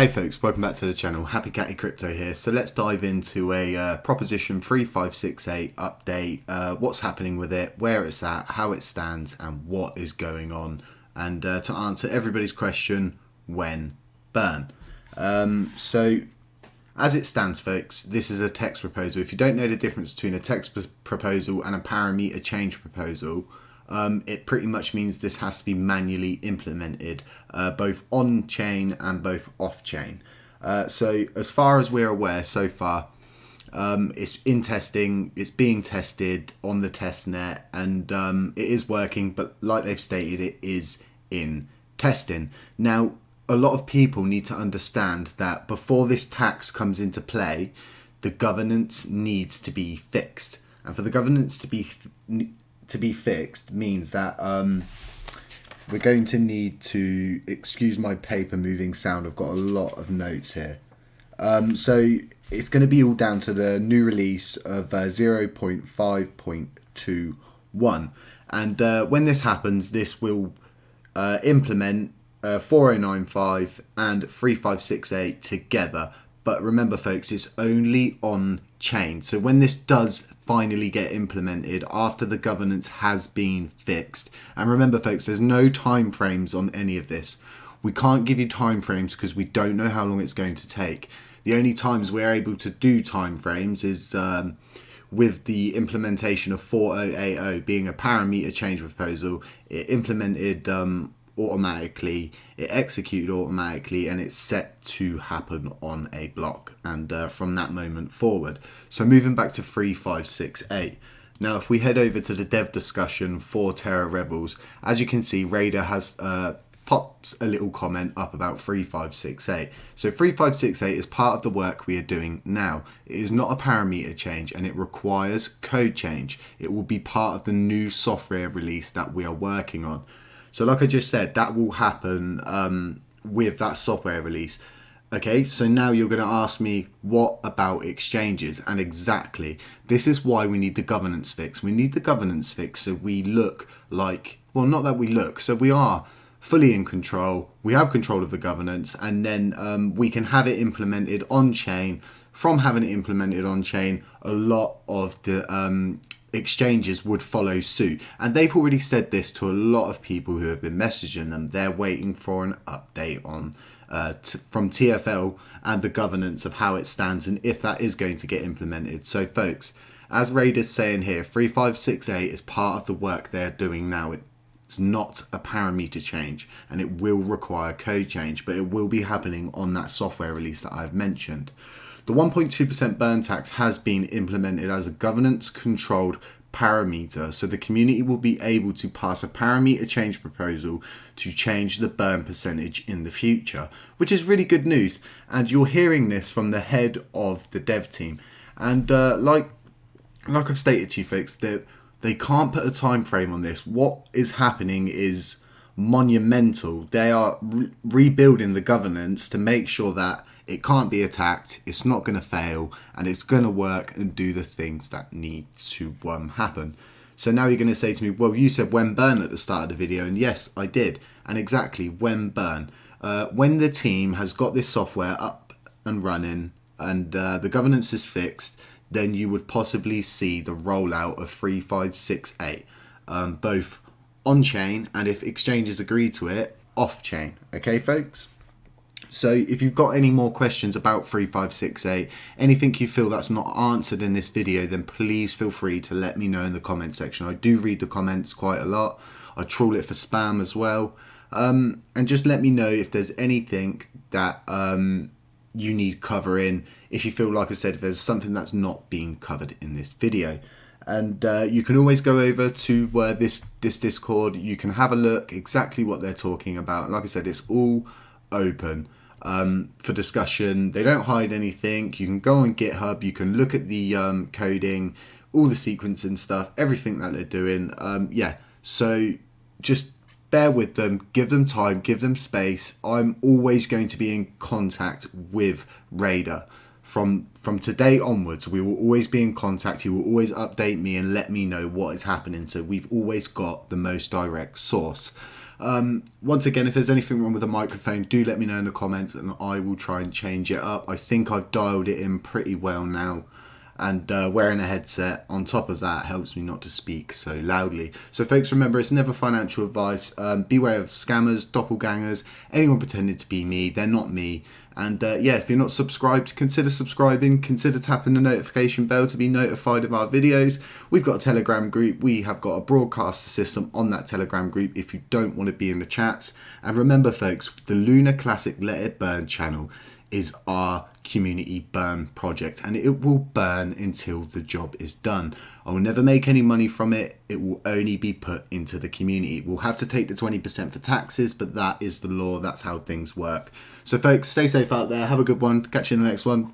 Hey folks, welcome back to the channel. HappyCattyCrypto here. So let's dive into a proposition 3568 update, what's happening with it, where it's at, how it stands, and what is going on. And to answer everybody's question, when burn. So as it stands, folks, this is a text proposal. If you don't know the difference between a text proposal and a parameter change proposal, it pretty much means this has to be manually implemented, both on-chain and both off-chain. So as far as we're aware so far, it's in testing, it's being tested on the test net, and it is working, but like they've stated, it is in testing. Now, a lot of people need to understand that before this tax comes into play, the governance needs to be fixed. And for the governance to be fixed means that we're going to need to, excuse my paper moving sound, I've got a lot of notes here. So it's going to be all down to the new release of 0.5.21. And when this happens, this will implement 4095 and 3568 together. But remember folks, it's only on chain. So when this does finally get implemented after the governance has been fixed, and remember folks, there's no time frames on any of this. We can't give you time frames because we don't know how long it's going to take. The only times we're able to do time frames is with the implementation of 4080 being a parameter change proposal. It implemented automatically, it executed automatically, and it's set to happen on a block, and from that moment forward. So moving back to 3568. Now if we head over to the dev discussion for Terra Rebels, as you can see, Raider has pops a little comment up about 3568. So 3568 is part of the work we are doing now. It is not a parameter change, and it requires code change. It will be part of the new software release that we are working on. So like I just said, that will happen with that software release. Okay, so now you're going to ask me, what about exchanges? And exactly, this is why we need the governance fix. We need the governance fix so we look like, well, not that we look, so we are fully in control. We have control of the governance, and then we can have it implemented on chain. From having it implemented on chain, a lot of the exchanges would follow suit, and they've already said this to a lot of people who have been messaging them. They're waiting for an update on from TFL and the governance of how it stands and if that is going to get implemented. So folks, as Raider's saying here, 3568 is part of the work they're doing now. It's not a parameter change, and it will require code change, but it will be happening on that software release that I've mentioned. The 1.2% burn tax has been implemented as a governance controlled parameter, so the community will be able to pass a parameter change proposal to change the burn percentage in the future, which is really good news. And you're hearing this from the head of the dev team, and like I've stated to you folks, that they can't put a time frame on this. What is happening is monumental. They are rebuilding the governance to make sure that it can't be attacked, it's not going to fail, and it's going to work and do the things that need to happen. So now you're going to say to me, well, you said when burn at the start of the video, and yes, I did. And exactly, when burn. When the team has got this software up and running, and the governance is fixed, then you would possibly see the rollout of 3568, both on-chain, and if exchanges agree to it, off-chain. Okay, folks? So if you've got any more questions about 3568, anything you feel that's not answered in this video, then please feel free to let me know in the comment section. I do read the comments quite a lot. I trawl it for spam as well. And just let me know if there's anything that you need covering. If you feel, like I said, if there's something that's not being covered in this video. And you can always go over to this Discord. You can have a look exactly what they're talking about. Like I said, it's all open for discussion. They don't hide anything. You can go on GitHub, you can look at the coding, all the sequencing stuff, everything that they're doing. Yeah, so just bear with them, give them time, give them space. I'm always going to be in contact with Raider. From today onwards, we will always be in contact. He will always update me and let me know what is happening, so we've always got the most direct source. Once again, if there's anything wrong with the microphone, do let me know in the comments and I will try and change it up. I think I've dialed it in pretty well now. And wearing a headset on top of that helps me not to speak so loudly. So folks, remember, it's never financial advice. Beware of scammers, doppelgangers, anyone pretending to be me. They're not me. And yeah, if you're not subscribed, consider subscribing. Consider tapping the notification bell to be notified of our videos. We've got a Telegram group. We have got a broadcaster system on that Telegram group if you don't want to be in the chats. And remember folks, the Lunar Classic Let It Burn channel is our community burn project, and it will burn until the job is done. I will never make any money from it. It will only be put into the community. We'll have to take the 20% for taxes, but that is the law. That's how things work. So folks, stay safe out there. Have a good one. Catch you in the next one.